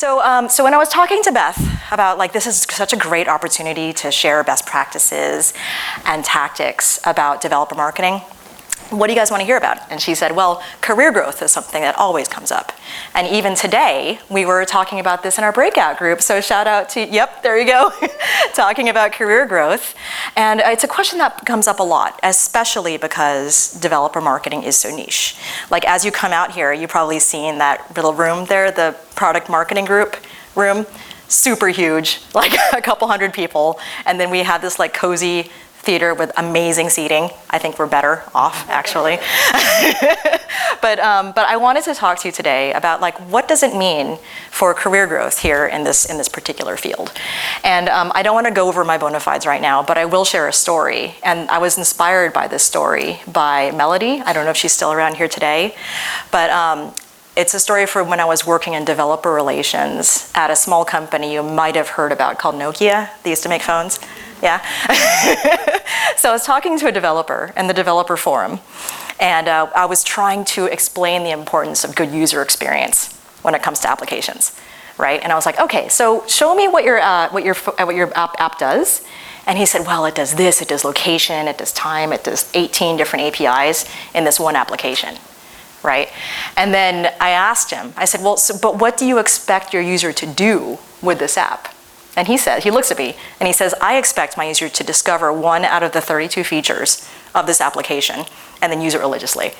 So when I was talking to Beth about like this is such a great opportunity to share best practices and tactics about developer marketing, what do you guys want to hear about? And she said, well, career growth is something that always comes up. And even today, we were talking about this in our breakout group. So shout out to, yep, there you go, talking about career growth. And it's a question that comes up a lot, especially because developer marketing is so niche. Like as you come out here, you've probably seen that little room there, the product marketing group room, super huge, like a couple hundred people. And then we have this like cozy theater with amazing seating. I think we're better off, actually. But I wanted to talk to you today about like what does it mean for career growth here in this particular field. And I don't want to go over my bona fides right now, but I will share a story. And I was inspired by this story by Melody. I don't know if she's still around here today, but it's a story from when I was working in developer relations at a small company you might have heard about called Nokia. They used to make phones. Yeah. So I was talking to a developer in the developer forum, and I was trying to explain the importance of good user experience when it comes to applications, right? And I was like, okay, so show me what your app does. And he said, well, it does this, it does location, it does time, it does 18 different APIs in this one application, right? And then I asked him, I said, well, but what do you expect your user to do with this app? And he said, he looks at me and he says, I expect my user to discover 1 out of the 32 features of this application and then use it religiously.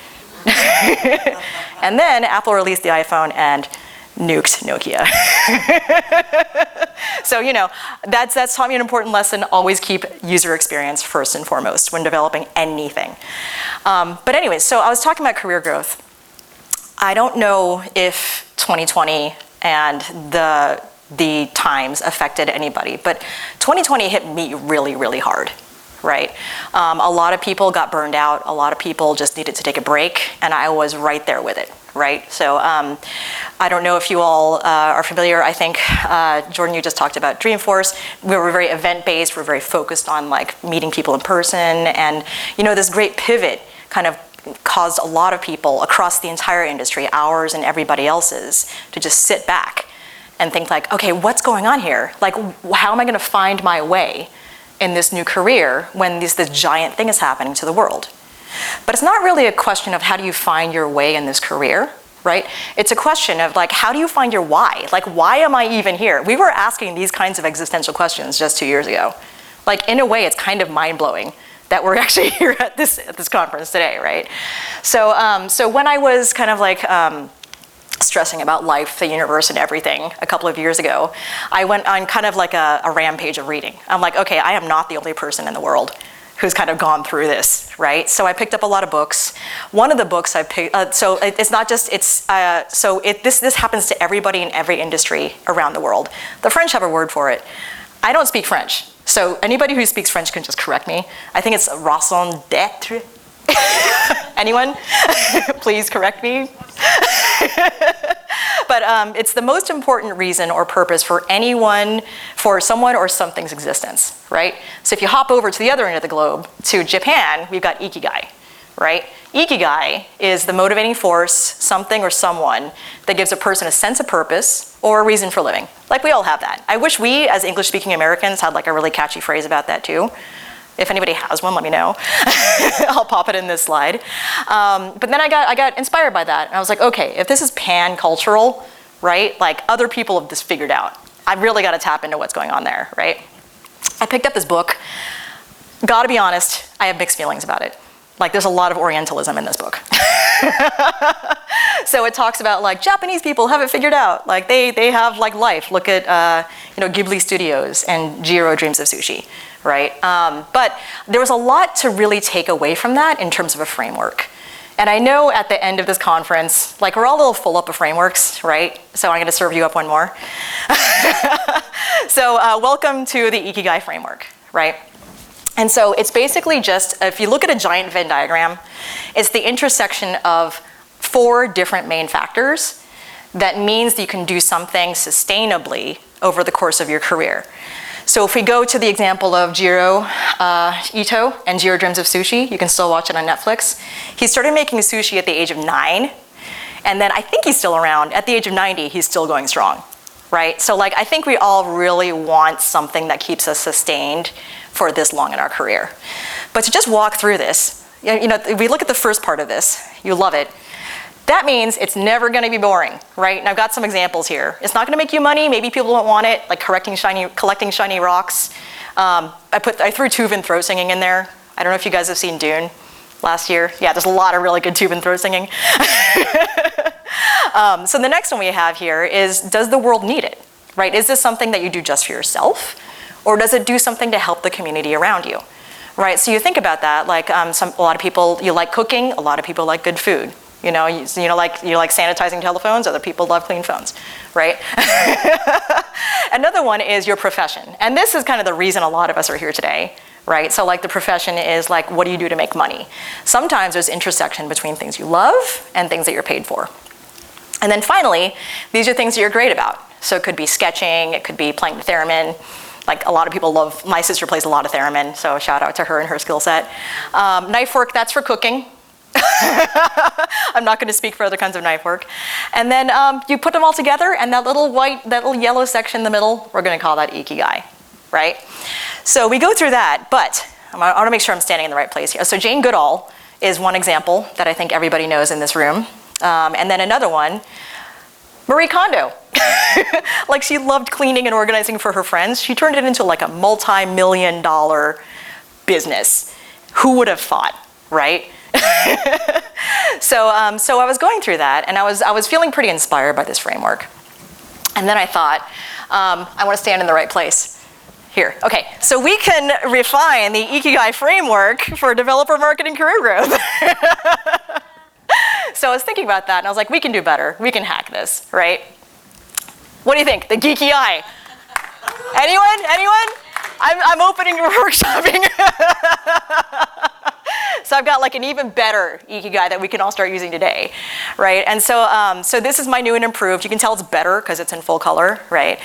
And then Apple released the iPhone and nuked Nokia. So, you know, that's taught me an important lesson. Always keep user experience first and foremost when developing anything. But anyway, so I was talking about career growth. I don't know if 2020 and the times affected anybody, but 2020 hit me really, really hard, right? A lot of people got burned out. A lot of people just needed to take a break, and I was right there with it, right? So I don't know if you all are familiar. I think, Jordan, you just talked about Dreamforce. We were very event-based. We're very focused on like meeting people in person, and you know, this great pivot kind of caused a lot of people across the entire industry, ours and everybody else's, to just sit back and think like, okay, what's going on here? Like, how am I gonna find my way in this new career when this giant thing is happening to the world? But it's not really a question of how do you find your way in this career, right? It's a question of like, how do you find your why? Like, why am I even here? We were asking these kinds of existential questions just 2 years ago. Like, in a way, it's kind of mind-blowing that we're actually here at this conference today, right? So when I was kind of like, stressing about life, the universe, and everything a couple of years ago, I went on kind of like a rampage of reading. I'm like, okay, I am not the only person in the world who's kind of gone through this, right? So I picked up a lot of books. One of the books I picked, so it's not just, this happens to everybody in every industry around the world. The French have a word for it. I don't speak French, so anybody who speaks French can just correct me. I think it's raison d'être. Anyone? Please correct me. But it's the most important reason or purpose for someone or something's existence, right? So if you hop over to the other end of the globe, to Japan, we've got ikigai, right? Ikigai is the motivating force, something or someone that gives a person a sense of purpose or a reason for living. Like we all have that. I wish we, as English-speaking Americans, had like a really catchy phrase about that too. If anybody has one, let me know. I'll pop it in this slide. But then I got inspired by that. And I was like, okay, if this is pan-cultural, right? Like other people have this figured out. I've really got to tap into what's going on there, right? I picked up this book. Gotta be honest, I have mixed feelings about it. Like there's a lot of Orientalism in this book. So it talks about like Japanese people have it figured out. Like they have like life. Look at Ghibli Studios and Jiro Dreams of Sushi, right? But there was a lot to really take away from that in terms of a framework. And I know at the end of this conference, like we're all a little full up of frameworks, right? So I'm gonna serve you up one more. So welcome to the Ikigai framework, right? And so it's basically just, if you look at a giant Venn diagram, it's the intersection of 4 different main factors that means that you can do something sustainably over the course of your career. So if we go to the example of Jiro Ito and Jiro Dreams of Sushi, you can still watch it on Netflix. He started making sushi at the age of 9, and then I think he's still around. At the age of 90, he's still going strong, right? So like, I think we all really want something that keeps us sustained for this long in our career. But to just walk through this, you know, if we look at the first part of this, you love it. That means it's never going to be boring, right? And I've got some examples here. It's not going to make you money. Maybe people don't want it, like collecting shiny rocks. I threw tube and throat singing in there. I don't know if you guys have seen Dune last year. Yeah, there's a lot of really good tube and throat singing. So the next one we have here is, does the world need it, right? Is this something that you do just for yourself, or does it do something to help the community around you, right? So you think about that, like a lot of people, you like cooking, a lot of people like good food. You know, you like sanitizing telephones, other people love clean phones, right? Another one is your profession. And this is kind of the reason a lot of us are here today, right? So like the profession is like, what do you do to make money? Sometimes there's intersection between things you love and things that you're paid for. And then finally, these are things that you're great about. So it could be sketching, it could be playing the theremin. Like a lot of people love, my sister plays a lot of theremin, so shout out to her and her skill set. Knife work, that's for cooking. I'm not going to speak for other kinds of knife work. And then you put them all together, and that little yellow section in the middle, we're going to call that ikigai, right? So we go through that, but I want to make sure I'm standing in the right place here. So Jane Goodall is one example that I think everybody knows in this room. And then another one, Marie Kondo. Like she loved cleaning and organizing for her friends. She turned it into like a multi-million-dollar business. Who would have thought, right? So I was going through that, and I was feeling pretty inspired by this framework. And then I thought, I want to stand in the right place. Here, okay. So we can refine the Ikigai framework for developer marketing career growth. So I was thinking about that, and I was like, we can do better. We can hack this, right? What do you think? The geeky eye. Anyone? I'm opening to workshopping. So I've got like an even better Ikigai that we can all start using today, right? And so this is my new and improved. You can tell it's better because it's in full color, right?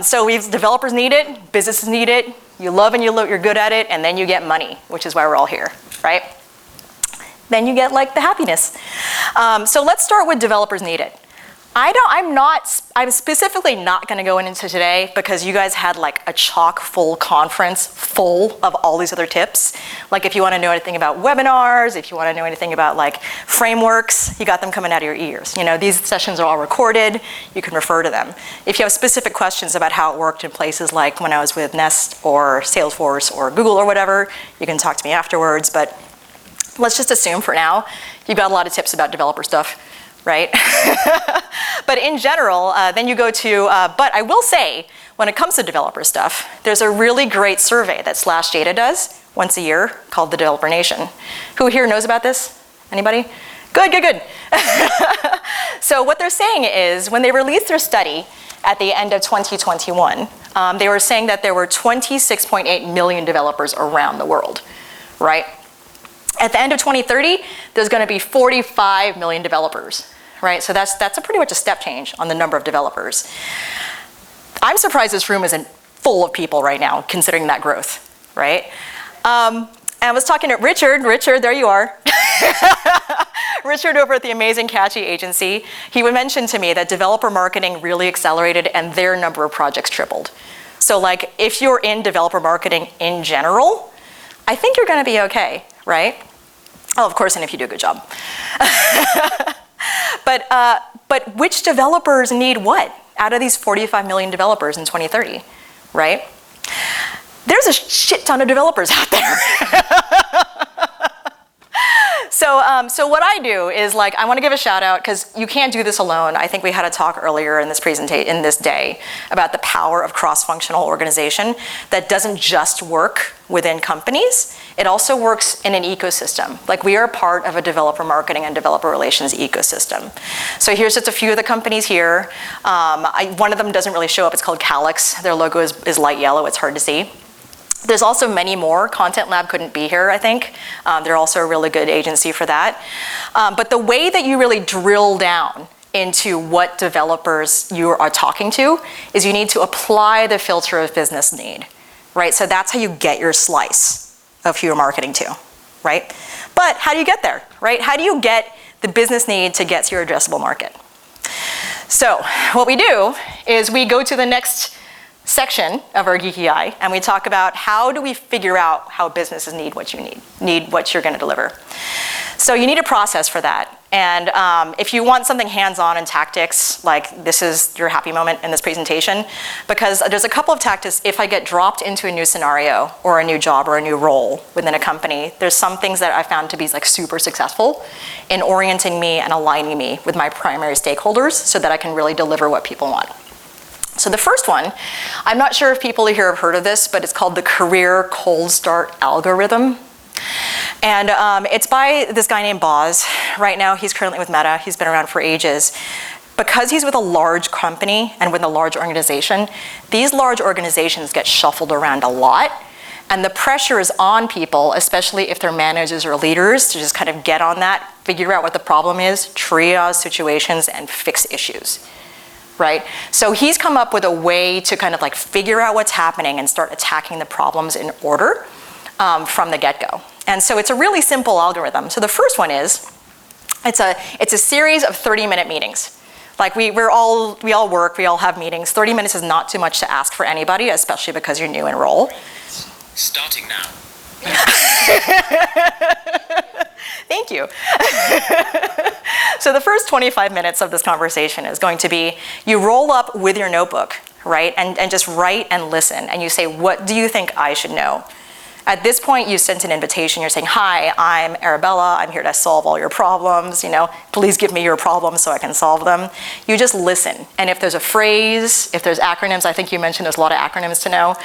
So developers need it, businesses need it, you love and you're good at it, and then you get money, which is why we're all here, right? Then you get like the happiness. So let's start with developers need it. I'm specifically not going to go into today because you guys had like a chock full conference full of all these other tips. Like if you want to know anything about webinars, if you want to know anything about like frameworks, you got them coming out of your ears. You know, these sessions are all recorded. You can refer to them. If you have specific questions about how it worked in places like when I was with Nest or Salesforce or Google or whatever, you can talk to me afterwards. But let's just assume for now, you've got a lot of tips about developer stuff. Right? But in general, then you go to, but I will say, when it comes to developer stuff, there's a really great survey that Slash Data does once a year called the Developer Nation. Who here knows about this? Anybody? Good. So what they're saying is, when they released their study at the end of 2021, they were saying that there were 26.8 million developers around the world, right? At the end of 2030, there's going to be 45 million developers, right? So that's pretty much a step change on the number of developers. I'm surprised this room isn't full of people right now, considering that growth, right? And I was talking to Richard, there you are. Richard over at the amazing Catchy agency. He mentioned to me that developer marketing really accelerated and their number of projects tripled. So like, if you're in developer marketing in general, I think you're going to be okay, right? Oh, of course, and if you do a good job. But which developers need what out of these 45 million developers in 2030, right? There's a shit ton of developers out there. So what I do is like, I want to give a shout out because you can't do this alone. I think we had a talk earlier in this in this day about the power of cross-functional organization that doesn't just work within companies. It also works in an ecosystem. Like we are part of a developer marketing and developer relations ecosystem. So here's just a few of the companies here. One of them doesn't really show up. It's called Calyx. Their logo is light yellow. It's hard to see. There's also many more. Content Lab couldn't be here, I think. They're also a really good agency for that. But the way that you really drill down into what developers you are talking to is you need to apply the filter of business need, right? So that's how you get your slice of who you're marketing to, right? But how do you get there, right? How do you get the business need to get to your addressable market? So what we do is we go to the next section of our Geeky Eye, and we talk about how do we figure out how businesses need what you need what you're going to deliver. So you need a process for that. And if you want something hands-on in tactics, like this is your happy moment in this presentation, because there's a couple of tactics. If I get dropped into a new scenario or a new job or a new role within a company, there's some things that I found to be like super successful in orienting me and aligning me with my primary stakeholders so that I can really deliver what people want. So the first one, I'm not sure if people here have heard of this, but it's called the career cold start algorithm. And it's by this guy named Boz. Right now, he's currently with Meta. He's been around for ages. Because he's with a large company and with a large organization, these large organizations get shuffled around a lot. And the pressure is on people, especially if they're managers or leaders, to just kind of get on that, figure out what the problem is, triage situations, and fix issues. Right? So he's come up with a way to kind of like figure out what's happening and start attacking the problems in order from the get-go. And so it's a really simple algorithm. So the first one is, it's a series of 30-minute meetings. Like we all work, we all have meetings. 30 minutes is not too much to ask for anybody, especially because you're new in role. Starting now. Thank you. So the first 25 minutes of this conversation is going to be, you roll up with your notebook, right? And just write and listen. And you say, what do you think I should know? At this point, you sent an invitation. You're saying, hi, I'm Arabella. I'm here to solve all your problems. You know, please give me your problems so I can solve them. You just listen. And if there's a phrase, if there's acronyms, I think you mentioned there's a lot of acronyms to know.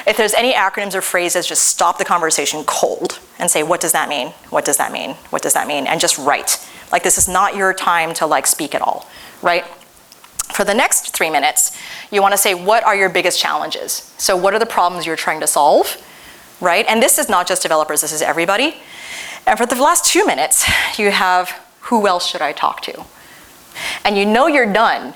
If there's any acronyms or phrases, just stop the conversation cold and say, what does that mean? What does that mean? What does that mean? And just write. Like, this is not your time to like speak at all, right? For the next 3 minutes, you want to say, what are your biggest challenges? So what are the problems you're trying to solve? Right? And this is not just developers, this is everybody. And for the last 2 minutes, you have, who else should I talk to? And you know you're done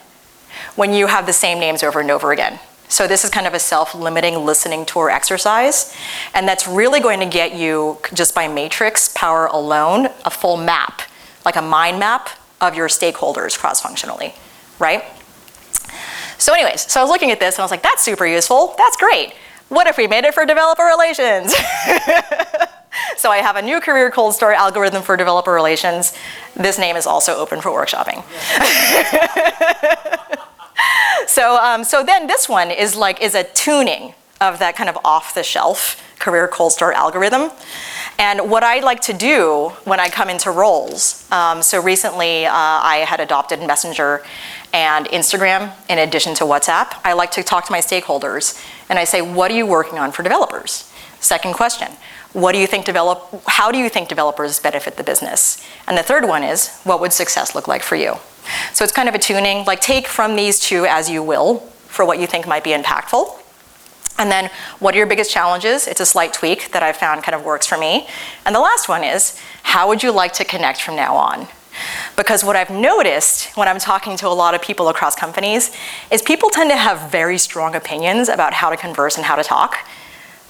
when you have the same names over and over again. So this is kind of a self-limiting listening tour exercise. And that's really going to get you, just by matrix power alone, a full map, like a mind map of your stakeholders cross-functionally, right? So anyways, so I was looking at this and I was like, that's super useful, that's great. What if we made it for developer relations? So I have a new career cold start algorithm for developer relations. This name is also open for workshopping. So then this one is a tuning of that kind of off-the-shelf career cold start algorithm. And what I like to do when I come into roles, so recently I had adopted Messenger and Instagram in addition to WhatsApp. I like to talk to my stakeholders and I say, what are you working on for developers? Second question, how do you think developers benefit the business? And the third one is, what would success look like for you? So it's kind of a tuning, like take from these two as you will for what you think might be impactful. And then, what are your biggest challenges? It's a slight tweak that I've found kind of works for me. And the last one is, how would you like to connect from now on? Because what I've noticed when I'm talking to a lot of people across companies is people tend to have very strong opinions about how to converse and how to talk.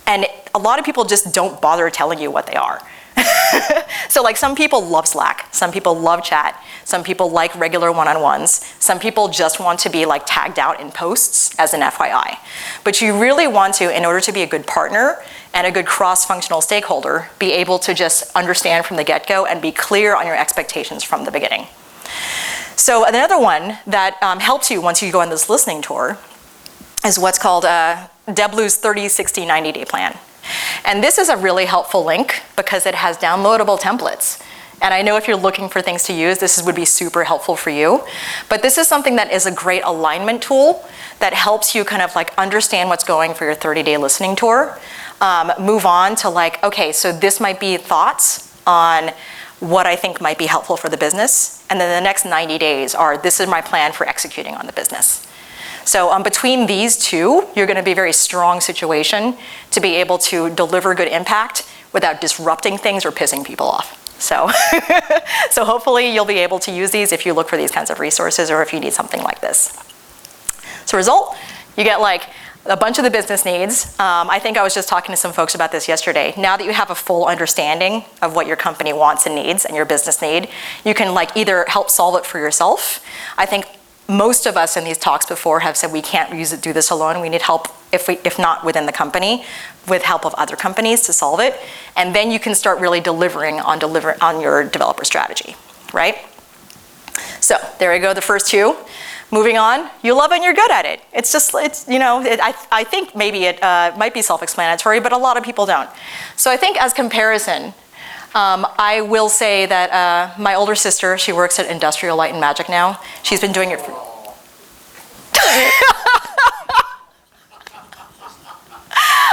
And a lot of people just don't bother telling you what they are. So like some people love Slack, some people love chat, some people like regular one-on-ones, some people just want to be like tagged out in posts as an FYI. But you really want to, in order to be a good partner and a good cross-functional stakeholder, be able to just understand from the get-go and be clear on your expectations from the beginning. So another one that helps you once you go on this listening tour is what's called DevBlue's 30, 60, 90-day plan. And this is a really helpful link because it has downloadable templates. And I know if you're looking for things to use, this would be super helpful for you. But this is something that is a great alignment tool that helps you kind of like understand what's going for your 30-day listening tour. Move on to like, okay, so this might be thoughts on what I think might be helpful for the business. And then the next 90 days are, this is my plan for executing on the business. So between these two, you're going to be a very strong situation to be able to deliver good impact without disrupting things or pissing people off. So, so hopefully you'll be able to use these if you look for these kinds of resources or if you need something like this. So result, you get like a bunch of the business needs. I think I was just talking to some folks about this yesterday. Now that you have a full understanding of what your company wants and needs and your business need, you can like either help solve it for yourself. I think most of us in these talks before have said we can't do this alone. We need help, if not within the company, with help of other companies to solve it. And then you can start really delivering on your developer strategy, right? So there you go, the first two. Moving on, you love it and you're good at it. It's just, I think maybe it might be self-explanatory, but a lot of people don't. So I think as comparison, I will say that my older sister, she works at Industrial Light and Magic now. She's been doing it for...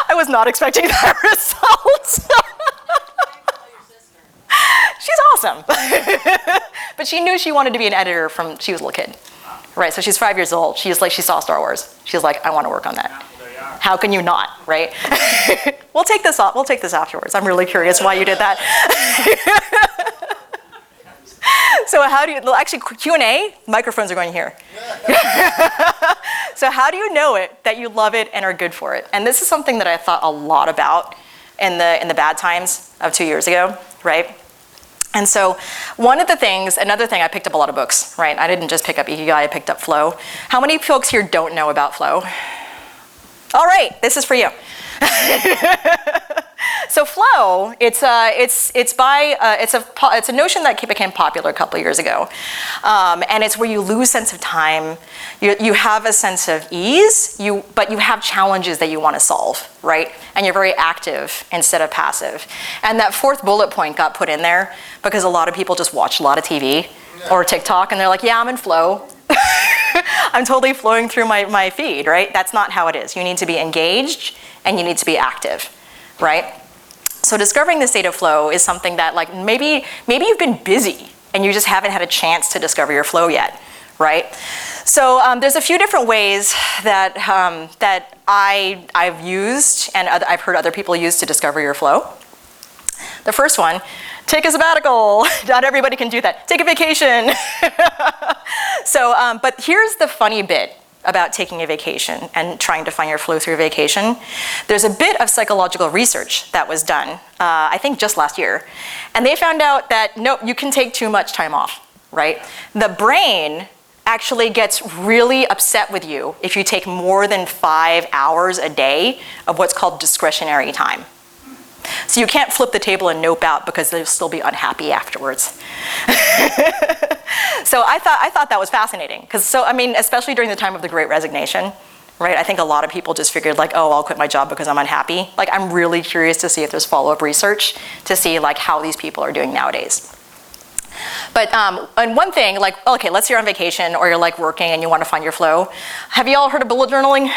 I was not expecting that result. She's awesome. But she knew she wanted to be an editor from she was a little kid. Right, so she's 5 years old. She saw Star Wars. She's like, I want to work on that. How can you not, right? We'll take this off. We'll take this afterwards. I'm really curious why you did that. So how do you, well, actually Q&A, microphones are going here. So how do you know it, that you love it and are good for it? And this is something that I thought a lot about in the bad times of 2 years ago, right? And so one of the things, another thing, I picked up a lot of books, right? I didn't just pick up Ikigai, I picked up Flow. How many folks here don't know about Flow? All right, this is for you. So Flow, it's a notion that became popular a couple of years ago. And it's where you lose sense of time, you have a sense of ease, but you have challenges that you want to solve, right? And you're very active instead of passive. And that fourth bullet point got put in there because a lot of people just watch a lot of TV or TikTok and they're like, yeah, I'm in flow. I'm totally flowing through my feed, right? That's not how it is. You need to be engaged and you need to be active, right? So discovering the state of flow is something that like maybe you've been busy and you just haven't had a chance to discover your flow yet, right? So there's a few different ways that that I've used and I've heard other people use to discover your flow. The first one, take a sabbatical. Not everybody can do that. Take a vacation. So, but here's the funny bit about taking a vacation and trying to find your flow through a vacation. There's a bit of psychological research that was done, I think just last year. And they found out that, no, you can take too much time off, right? The brain actually gets really upset with you if you take more than 5 hours a day of what's called discretionary time. So you can't flip the table and nope out because they'll still be unhappy afterwards. So I thought that was fascinating because I mean, especially during the time of the Great Resignation, right? I think a lot of people just figured like, oh, I'll quit my job because I'm unhappy. Like, I'm really curious to see if there's follow-up research to see like how these people are doing nowadays. But and one thing, like, okay, let's say you're on vacation or you're like working and you want to find your flow. Have you all heard of bullet journaling?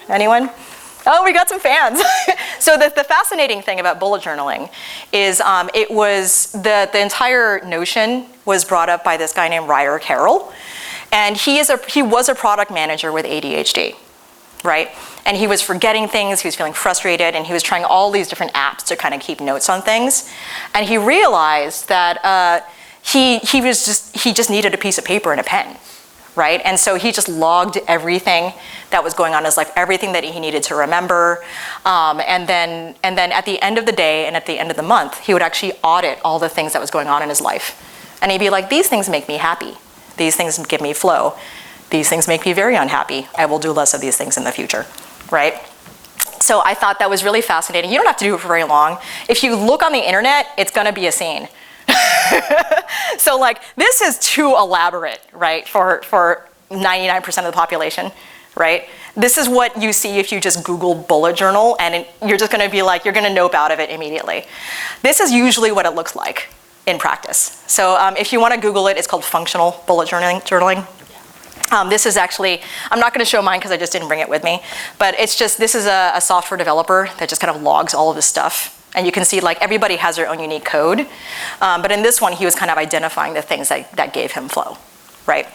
Anyone? Oh, we got some fans. So the fascinating thing about bullet journaling is it was the entire notion was brought up by this guy named Ryder Carroll. And he was a product manager with ADHD, right? And he was forgetting things, he was feeling frustrated, and he was trying all these different apps to kind of keep notes on things. And he realized that he just needed a piece of paper and a pen. Right? And so he just logged everything that was going on in his life, everything that he needed to remember. And then at the end of the day and at the end of the month, he would actually audit all the things that was going on in his life. And he'd be like, these things make me happy. These things give me flow. These things make me very unhappy. I will do less of these things in the future, right? So I thought that was really fascinating. You don't have to do it for very long. If you look on the internet, it's gonna be a scene. So like, this is too elaborate, right, for 99% of the population, right? This is what you see if you just Google bullet journal and you're just gonna be like, you're gonna nope out of it immediately. This is usually what it looks like in practice. So if you wanna Google it, it's called functional bullet journaling. This is actually, I'm not gonna show mine because I just didn't bring it with me, but it's just, this is a software developer that just kind of logs all of this stuff. And you can see like everybody has their own unique code. But in this one, he was kind of identifying the things that gave him flow, right?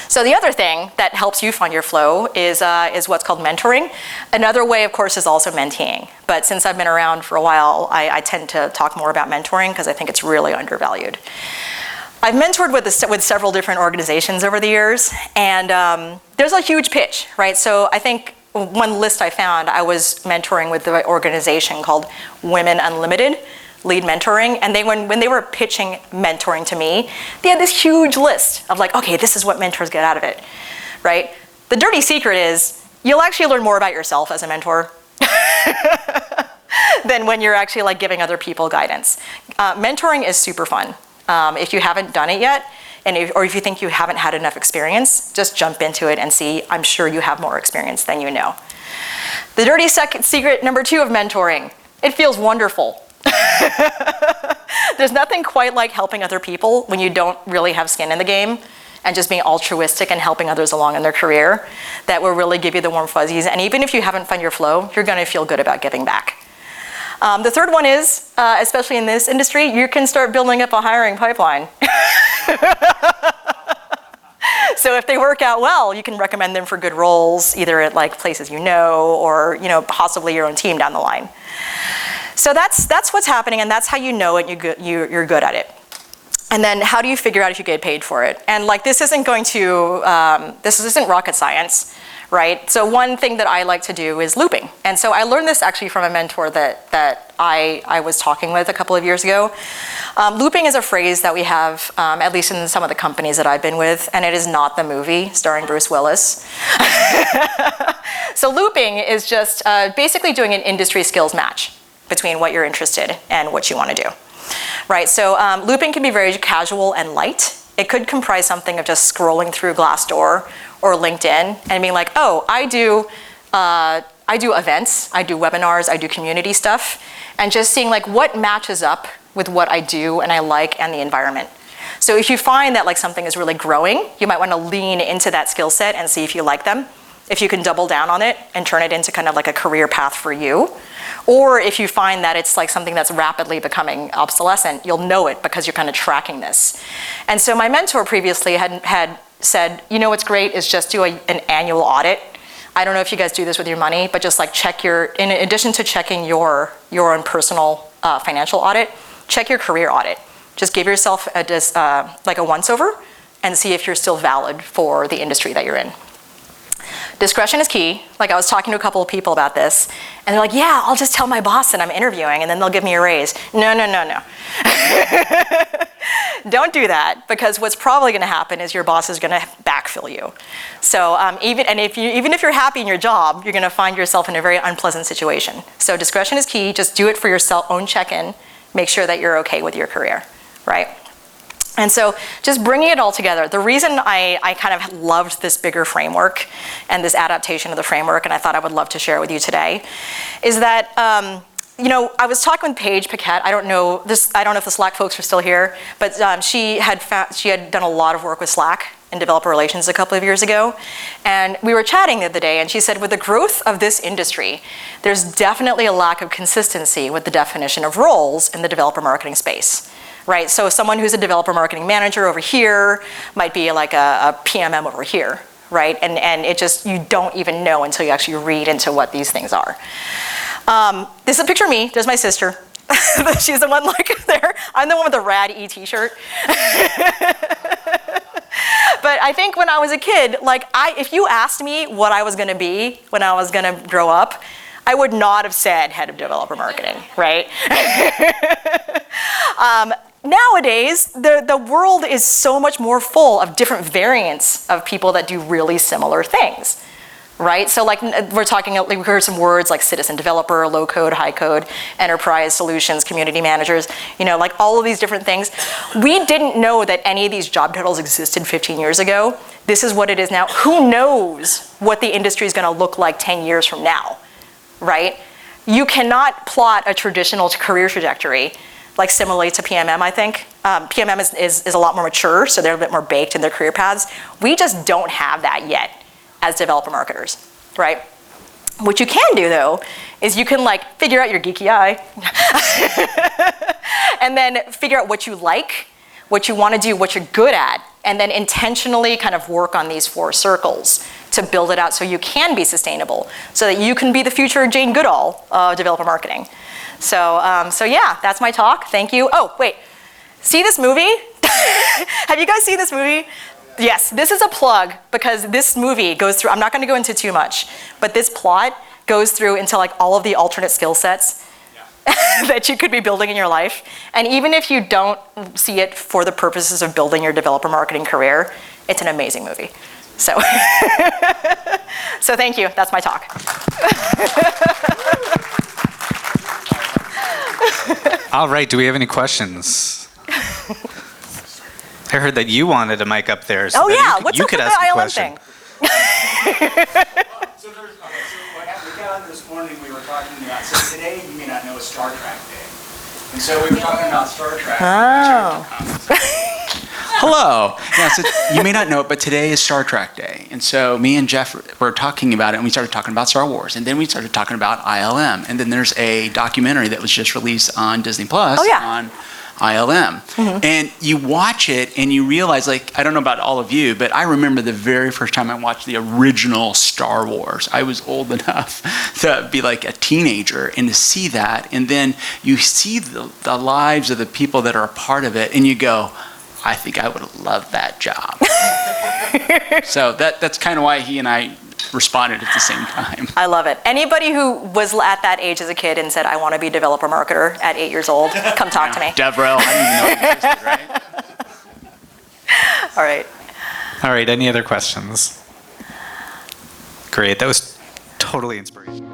So the other thing that helps you find your flow is what's called mentoring. Another way, of course, is also menteeing. But since I've been around for a while, I tend to talk more about mentoring because I think it's really undervalued. I've mentored with several different organizations over the years, and there's a huge pitch, right? So I think one list I found, I was mentoring with the organization called Women Unlimited, lead mentoring, and when they were pitching mentoring to me, they had this huge list of like, okay, this is what mentors get out of it, right? The dirty secret is you'll actually learn more about yourself as a mentor than when you're actually like giving other people guidance. Mentoring is super fun. If you haven't done it yet, or if you think you haven't had enough experience, just jump into it and see. I'm sure you have more experience than you know. The dirty secret number 2 of mentoring, it feels wonderful. There's nothing quite like helping other people when you don't really have skin in the game and just being altruistic and helping others along in their career. That will really give you the warm fuzzies. And even if you haven't found your flow, you're going to feel good about giving back. The third one is, especially in this industry, you can start building up a hiring pipeline. So if they work out well, you can recommend them for good roles, either at like places you know, or possibly your own team down the line. So that's what's happening, and that's how you know it. You're good at it. And then how do you figure out if you get paid for it? And like this isn't rocket science, right? So one thing that I like to do is looping. And so I learned this actually from a mentor that I was talking with a couple of years ago. Looping is a phrase that we have, at least in some of the companies that I've been with, and it is not the movie starring Bruce Willis. So looping is just basically doing an industry skills match between what you're interested and what you want to do. Right, so looping can be very casual and light. It could comprise something of just scrolling through Glassdoor or LinkedIn and being like, oh, I do events, I do webinars, I do community stuff, and just seeing like what matches up with what I do and I like and the environment. So if you find that like something is really growing, you might want to lean into that skill set and see if you like them. If you can double down on it and turn it into kind of like a career path for you. Or if you find that it's like something that's rapidly becoming obsolescent, you'll know it because you're kind of tracking this. And so my mentor previously had said, what's great is just do an annual audit. I don't know if you guys do this with your money, but just like check in addition to checking your own personal financial audit, check your career audit. Just give yourself like a once-over and see if you're still valid for the industry that you're in. Discretion is key. Like I was talking to a couple of people about this, and they're like, yeah, I'll just tell my boss that I'm interviewing, and then they'll give me a raise. No. Don't do that, because what's probably going to happen is your boss is going to backfill you. So even if you're happy in your job, you're going to find yourself in a very unpleasant situation. So discretion is key. Just do it for your own check-in. Make sure that you're okay with your career, right? And so just bringing it all together, the reason I kind of loved this bigger framework and this adaptation of the framework, and I thought I would love to share it with you today, is that, I was talking with Paige Paquette. I don't know if the Slack folks are still here, but she had done a lot of work with Slack and developer relations a couple of years ago. And we were chatting the other day, and she said, with the growth of this industry, there's definitely a lack of consistency with the definition of roles in the developer marketing space. Right, so someone who's a developer marketing manager over here might be like a PMM over here, right? And it just, you don't even know until you actually read into what these things are. This is a picture of me. There's my sister. She's the one like there. I'm the one with the rad ET shirt. But I think when I was a kid, like if you asked me what I was gonna be when I was gonna grow up, I would not have said head of developer marketing, right? Nowadays, the world is so much more full of different variants of people that do really similar things, right? So like we heard some words like citizen developer, low code, high code, enterprise solutions, community managers, like all of these different things. We didn't know that any of these job titles existed 15 years ago. This is what it is now. Who knows what the industry is gonna look like 10 years from now, right? You cannot plot a traditional career trajectory like similarly to PMM, I think. PMM is a lot more mature, so they're a bit more baked in their career paths. We just don't have that yet as developer marketers, right? What you can do though, is you can like figure out your geeky eye and then figure out what you like, what you want to do, what you're good at, and then intentionally kind of work on these 4 circles to build it out so you can be sustainable, so that you can be the future Jane Goodall of developer marketing. So yeah, that's my talk. Thank you. Oh, wait. See this movie? Have you guys seen this movie? Yes, this is a plug because this movie goes through, I'm not going to go into too much, but this plot goes through into like all of the alternate skill sets that you could be building in your life. And even if you don't see it for the purposes of building your developer marketing career, it's an amazing movie. So, so thank you. That's my talk. All right, do we have any questions? I heard that you wanted a mic up there. So Oh that yeah, you what's you up could with ask the a ILM question. thing? So what happened, we got on this morning, we were talking about, so today you may not know it's Star Trek Day. And so we were talking about Star Trek. Oh. Hello. Yeah, so you may not know it, but today is Star Trek Day. And so me and Jeff were talking about it, and we started talking about Star Wars. And then we started talking about ILM. And then there's a documentary that was just released on Disney Plus on ILM. And you watch it and you realize, like, I don't know about all of you, but I remember the very first time I watched the original Star Wars. I was old enough to be like a teenager and to see that. And then you see the lives of the people that are a part of it, and you go, I think I would have loved that job. So that's kind of why he and I responded at the same time. I love it. Anybody who was at that age as a kid and said, I want to be a developer marketer at 8 years old, come talk to me. DevRel, I didn't even know it existed, right? All right. All right, any other questions? Great, that was totally inspirational.